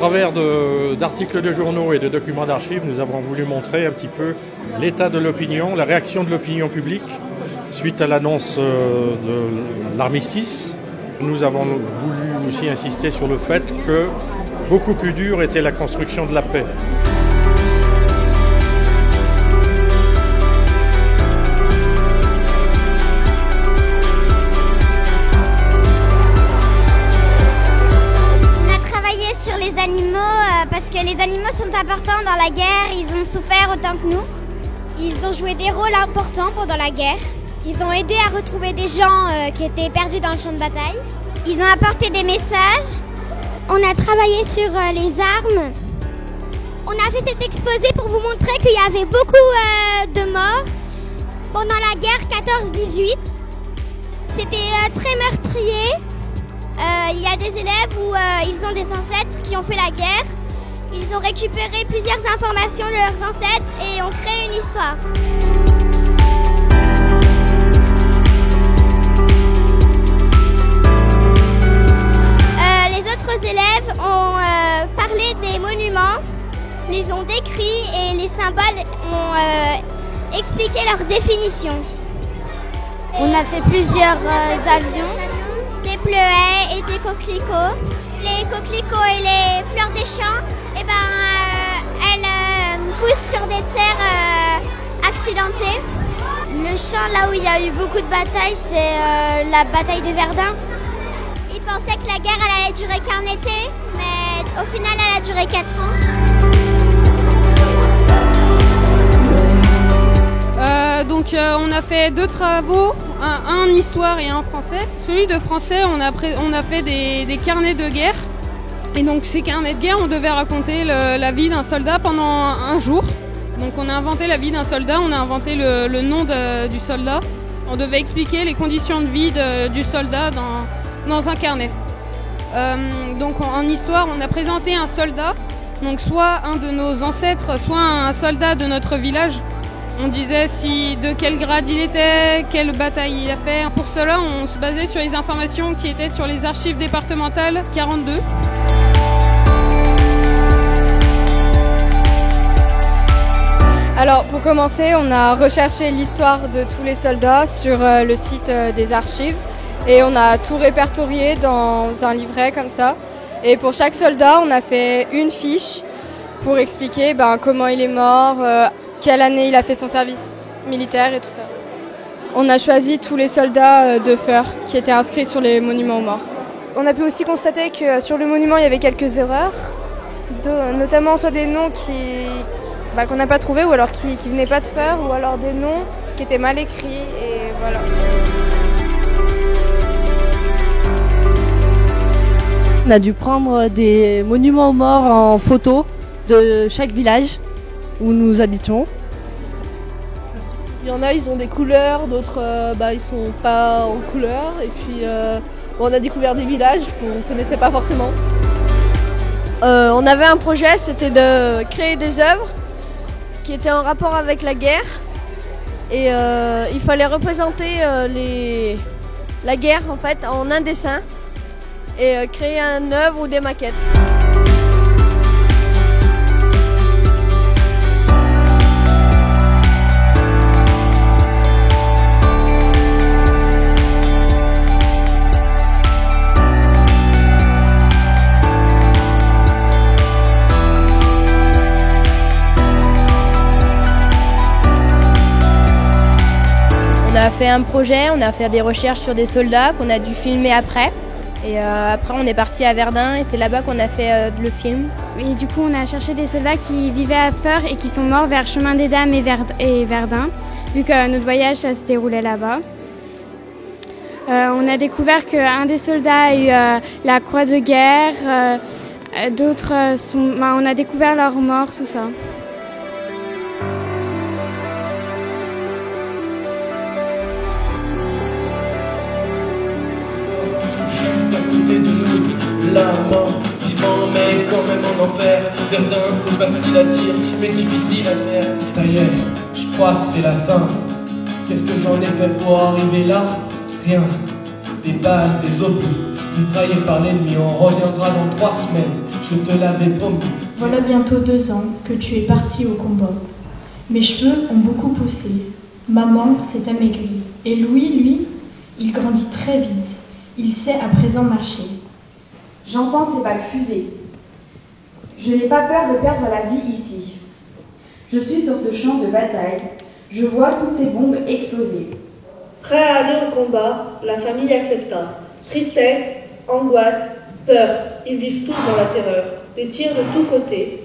travers d'articles de journaux et de documents d'archives, nous avons voulu montrer un petit peu l'état de l'opinion, la réaction de l'opinion publique suite à l'annonce de l'armistice. Nous avons voulu aussi insister sur le fait que beaucoup plus dur était la construction de la paix. Parce que les animaux sont importants dans la guerre, ils ont souffert autant que nous. Ils ont joué des rôles importants pendant la guerre. Ils ont aidé à retrouver des gens qui étaient perdus dans le champ de bataille. Ils ont apporté des messages. On a travaillé sur les armes. On a fait cet exposé pour vous montrer qu'il y avait beaucoup de morts pendant la guerre 14-18. C'était très meurtrier. Il y a des élèves où ils ont des ancêtres qui ont fait la guerre. Ils ont récupéré plusieurs informations de leurs ancêtres et ont créé une histoire. Les autres élèves ont parlé des monuments, les ont décrits et les symboles ont expliqué leur définition. On a fait plusieurs avions. Des bleuets et des coquelicots. Les coquelicots et les fleurs des champs, elles poussent sur des terres accidentées. Le champ là où il y a eu beaucoup de batailles, c'est la bataille de Verdun. Ils pensaient que la guerre elle allait durer qu'un été, mais au final elle a duré 4 ans. Donc on a fait 2 travaux, un histoire et un français. Celui de français, on a fait des carnets de guerre. Et donc ces carnets de guerre, on devait raconter la vie d'un soldat pendant un jour. Donc on a inventé la vie d'un soldat, on a inventé le nom du soldat. On devait expliquer les conditions de vie du soldat dans un carnet. Donc en histoire, on a présenté un soldat, donc soit un de nos ancêtres, soit un soldat de notre village. On disait de quel grade il était, quelle bataille il a fait. Pour cela, on se basait sur les informations qui étaient sur les archives départementales 42. Alors pour commencer, on a recherché l'histoire de tous les soldats sur le site des archives et on a tout répertorié dans un livret comme ça. Et pour chaque soldat, on a fait une fiche pour expliquer comment il est mort, quelle année il a fait son service militaire et tout ça. On a choisi tous les soldats de Feur qui étaient inscrits sur les monuments aux morts. On a pu aussi constater que sur le monument il y avait quelques erreurs, notamment soit des noms qu'on n'a pas trouvés ou alors qui venaient pas de Feur ou alors des noms qui étaient mal écrits et voilà. On a dû prendre des monuments aux morts en photo de chaque village où nous habitions. Il y en a, ils ont des couleurs, d'autres ils sont pas en couleur. Et puis on a découvert des villages qu'on ne connaissait pas forcément. On avait un projet, c'était de créer des œuvres qui étaient en rapport avec la guerre. Et il fallait représenter la guerre en fait en un dessin et créer une œuvre ou des maquettes. On a fait un projet, on a fait des recherches sur des soldats qu'on a dû filmer après. Et après on est parti à Verdun et c'est là-bas qu'on a fait le film. Et du coup on a cherché des soldats qui vivaient à Feur et qui sont morts vers Chemin des Dames et Verdun, vu que notre voyage ça se déroulait là-bas. On a découvert qu'un des soldats a eu la croix de guerre, d'autres on a découvert leur mort, tout ça. Juste à côté de nous, la mort, vivant mais quand même en enfer. Verdun c'est facile à dire, mais difficile à faire. Ça y est, je crois que c'est la fin. Qu'est-ce que j'en ai fait pour arriver là? Rien, des balles, des obus, mitraillé par l'ennemi, on reviendra dans 3 semaines, je te l'avais promis. Voilà bientôt 2 ans que tu es parti au combat. Mes cheveux ont beaucoup poussé, maman s'est amaigrie, et Louis, lui, il grandit très vite, il sait à présent marcher. J'entends ces balles fuser. Je n'ai pas peur de perdre la vie ici. Je suis sur ce champ de bataille, je vois toutes ces bombes exploser. Prêt à aller au combat, la famille accepta. Tristesse, angoisse, peur, ils vivent tous dans la terreur. Des tirs de tous côtés.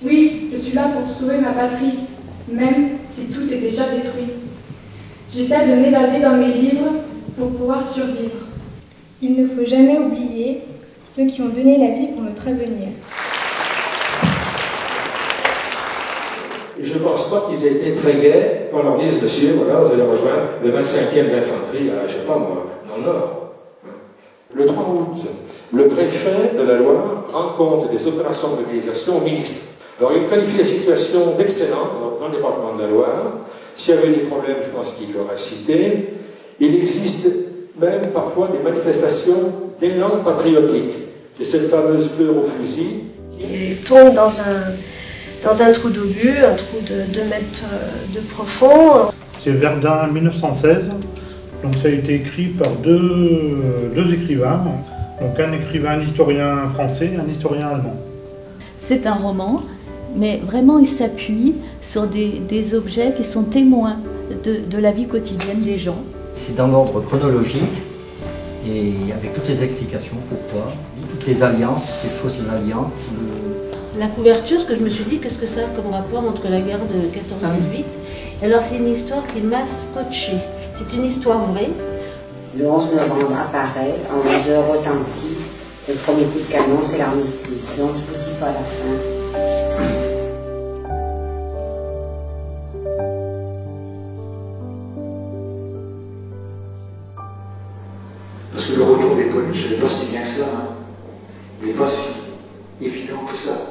Oui, je suis là pour sauver ma patrie, même si tout est déjà détruit. J'essaie de m'évader dans mes livres pour pouvoir survivre. Il ne faut jamais oublier ceux qui ont donné la vie pour notre avenir. Je ne pense pas qu'ils aient été très gais quand on leur dise, monsieur, voilà, vous allez rejoindre le 25e d'infanterie, je ne sais pas moi, dans le Nord. Le 3 août, le préfet de la Loire rend compte des opérations de mobilisation au ministre. Alors il qualifie la situation d'excellente dans le département de la Loire. S'il y avait des problèmes, je pense qu'il l'aurait cité. Il existe même parfois des manifestations d'élan patriotique. C'est cette fameuse fleur au fusil. Il tombe dans un trou d'obus, un trou de 2 mètres de profond. C'est Verdun 1916, donc ça a été écrit par deux écrivains, donc un écrivain, un historien français et un historien allemand. C'est un roman, mais vraiment il s'appuie sur des objets qui sont témoins de la vie quotidienne des gens. C'est dans l'ordre chronologique et avec toutes les explications, pourquoi, toutes les alliances, ces fausses alliances. La couverture, ce que je me suis dit, qu'est-ce que ça a comme rapport entre la guerre de 14-18 ? Alors c'est une histoire qui m'a scotché. C'est une histoire vraie. Le 11 novembre apparaît, en 11h retentit, le premier coup de canon c'est l'armistice, donc je ne vous dis pas la fin. Parce que le retour des pollues, ce n'est pas si bien que ça. Hein. Il n'est pas si évident que ça.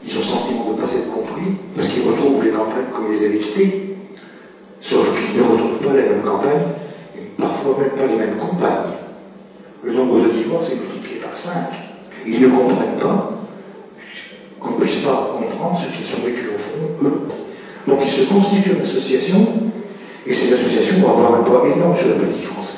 Ils ont le sentiment de ne pas être compris, parce qu'ils retrouvent les campagnes comme ils les avaient quittées. Sauf qu'ils ne retrouvent pas les mêmes campagnes, et parfois même pas les mêmes compagnes. Le nombre de divorces est multiplié par 5. Ils ne comprennent pas qu'on ne puisse pas comprendre ce qu'ils ont vécu au fond, eux. Donc ils se constituent une association, et ces associations vont avoir un poids énorme sur la politique française.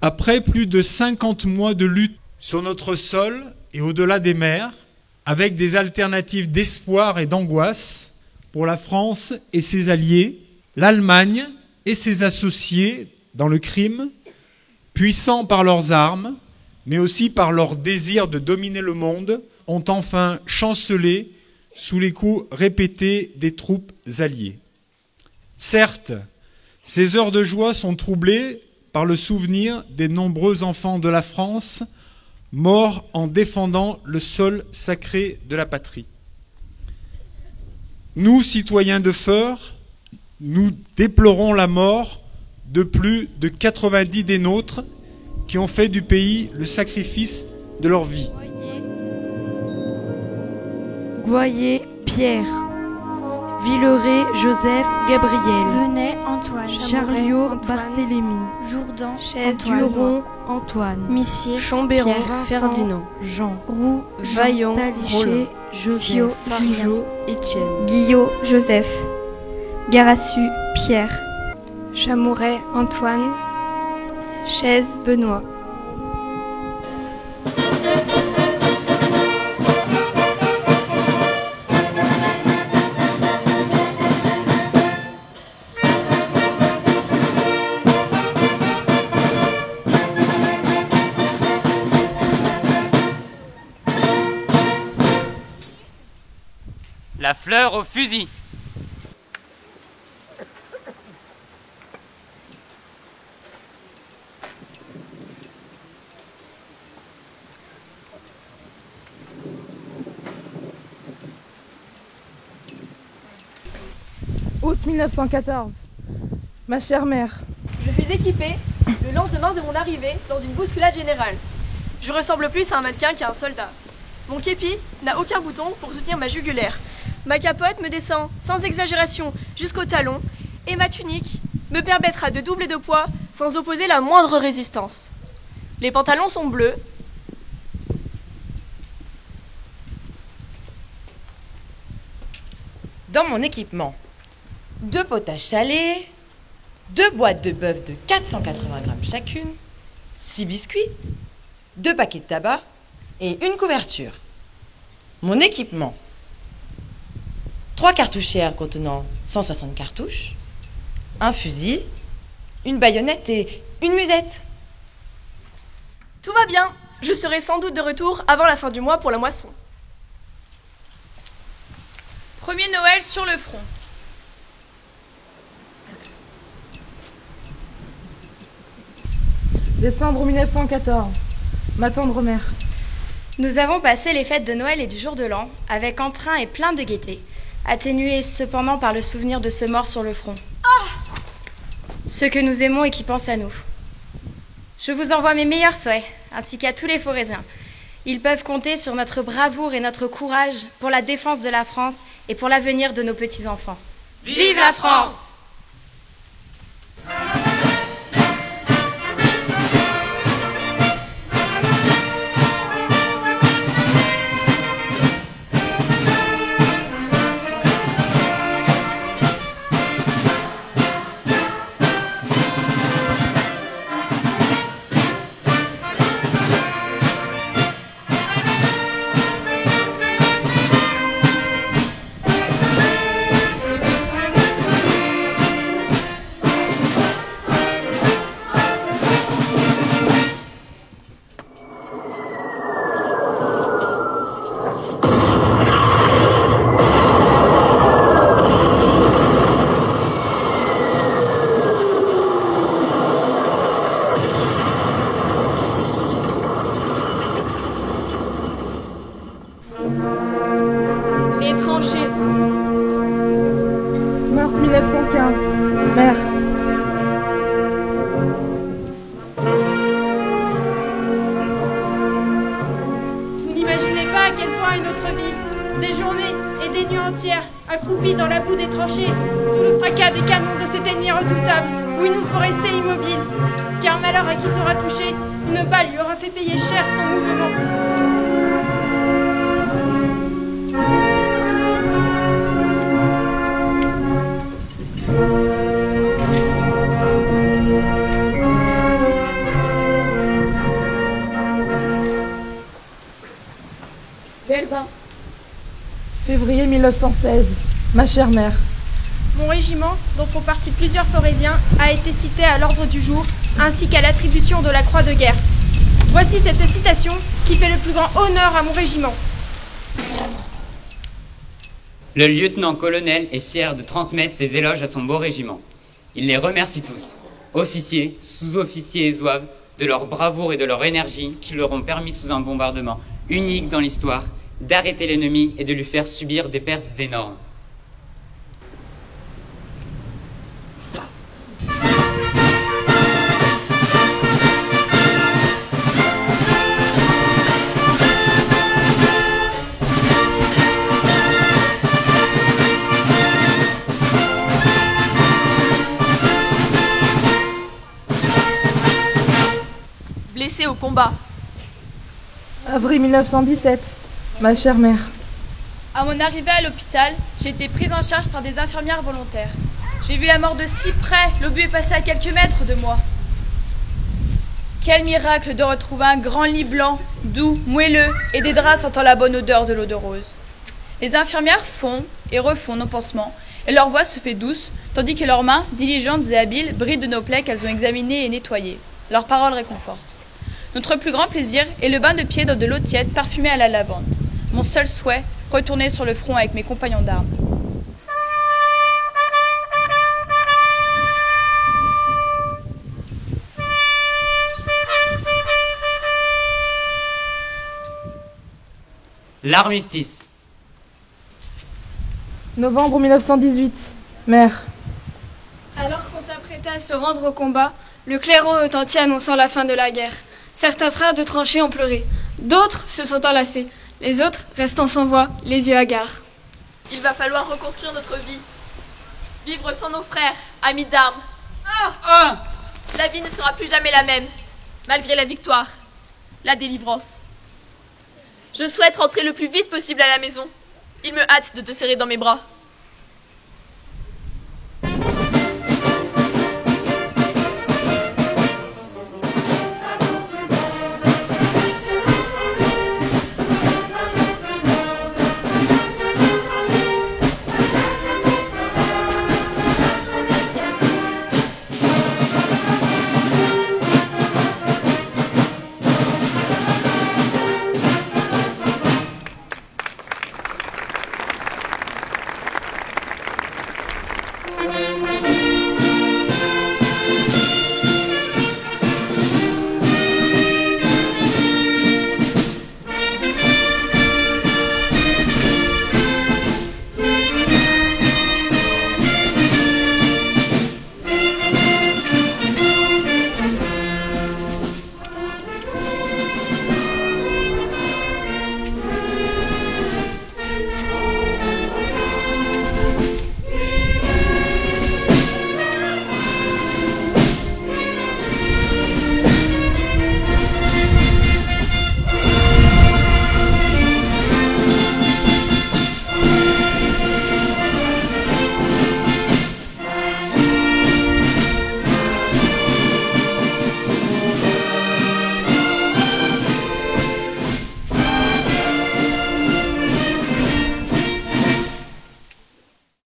Après plus de 50 mois de lutte sur notre sol et au-delà des mers, avec des alternatives d'espoir et d'angoisse pour la France et ses alliés, l'Allemagne et ses associés dans le crime, puissants par leurs armes, mais aussi par leur désir de dominer le monde, ont enfin chancelé sous les coups répétés des troupes alliées. Certes, ces heures de joie sont troublées par le souvenir des nombreux enfants de la France morts en défendant le sol sacré de la patrie. Nous, citoyens de Feurs, nous déplorons la mort de plus de 90 des nôtres qui ont fait du pays le sacrifice de leur vie. Goyer Pierre, Villeray, Joseph, Gabriel. Venet, Antoine. Charliot, Antoine. Barthélemy. Jourdan, Duron, Antoine. Missier, Chambéran, Pierre, Ferdinand. Jean. Roux, Vaillant, Talichet, Joseph, Fio, Fujot, Étienne. Guillot, Joseph. Garassu, Pierre. Chamouret, Antoine. Chaise, Benoît. La fleur au fusil. Août 1914. Ma chère mère. Je fus équipée le lendemain de mon arrivée dans une bousculade générale. Je ressemble plus à un mannequin qu'à un soldat. Mon képi n'a aucun bouton pour soutenir ma jugulaire. Ma capote me descend sans exagération jusqu'au talon et ma tunique me permettra de doubler de poids sans opposer la moindre résistance. Les pantalons sont bleus. Dans mon équipement, 2 potages salés, 2 boîtes de bœuf de 480 grammes chacune, 6 biscuits, 2 paquets de tabac et une couverture. Mon équipement, 3 cartouchières contenant 160 cartouches, un fusil, une baïonnette et une musette. Tout va bien. Je serai sans doute de retour avant la fin du mois pour la moisson. Premier Noël sur le front. Décembre 1914. Ma tendre mère. Nous avons passé les fêtes de Noël et du jour de l'an avec entrain et plein de gaieté, atténués cependant par le souvenir de ce mort sur le front. Ceux que nous aimons et qui pensent à nous. Je vous envoie mes meilleurs souhaits, ainsi qu'à tous les Forésiens. Ils peuvent compter sur notre bravoure et notre courage pour la défense de la France et pour l'avenir de nos petits-enfants. Vive la France! Les tranchées. Mars 1915. Mère. Vous n'imaginez pas à quel point est notre vie. Des journées et des nuits entières, accroupis dans la boue des tranchées, sous le fracas des canons de cet ennemi redoutable, où il nous faut rester immobiles. Car malheur à qui sera touché, une balle lui aura fait payer cher son mouvement. Verdun. Février 1916. Ma chère mère. Mon régiment, dont font partie plusieurs Forésiens, a été cité à l'ordre du jour, ainsi qu'à l'attribution de la croix de guerre. Voici cette citation qui fait le plus grand honneur à mon régiment. Le lieutenant-colonel est fier de transmettre ses éloges à son beau régiment. Il les remercie tous, officiers, sous-officiers et zouaves, de leur bravoure et de leur énergie qui leur ont permis sous un bombardement unique dans l'histoire d'arrêter l'ennemi et de lui faire subir des pertes énormes. combat. Avril 1917. Ma chère mère. À mon arrivée à l'hôpital, j'ai été prise en charge par des infirmières volontaires. J'ai vu la mort de si près, l'obus est passé à quelques mètres de moi. Quel miracle de retrouver un grand lit blanc, doux, moelleux et des draps sentant la bonne odeur de l'eau de rose. Les infirmières font et refont nos pansements et leur voix se fait douce, tandis que leurs mains, diligentes et habiles, brident de nos plaies qu'elles ont examinées et nettoyées. Leurs paroles réconfortent. Notre plus grand plaisir est le bain de pied dans de l'eau tiède parfumée à la lavande. Mon seul souhait, retourner sur le front avec mes compagnons d'armes. L'armistice. Novembre 1918. Mère. Alors qu'on s'apprêtait à se rendre au combat, le clairon retentit annonçant la fin de la guerre. Certains frères de tranchées ont pleuré, d'autres se sont enlacés, les autres restant sans voix, les yeux hagards. Il va falloir reconstruire notre vie. Vivre sans nos frères, amis d'armes. La vie ne sera plus jamais la même, malgré la victoire, la délivrance. Je souhaite rentrer le plus vite possible à la maison. Il me hâte de te serrer dans mes bras.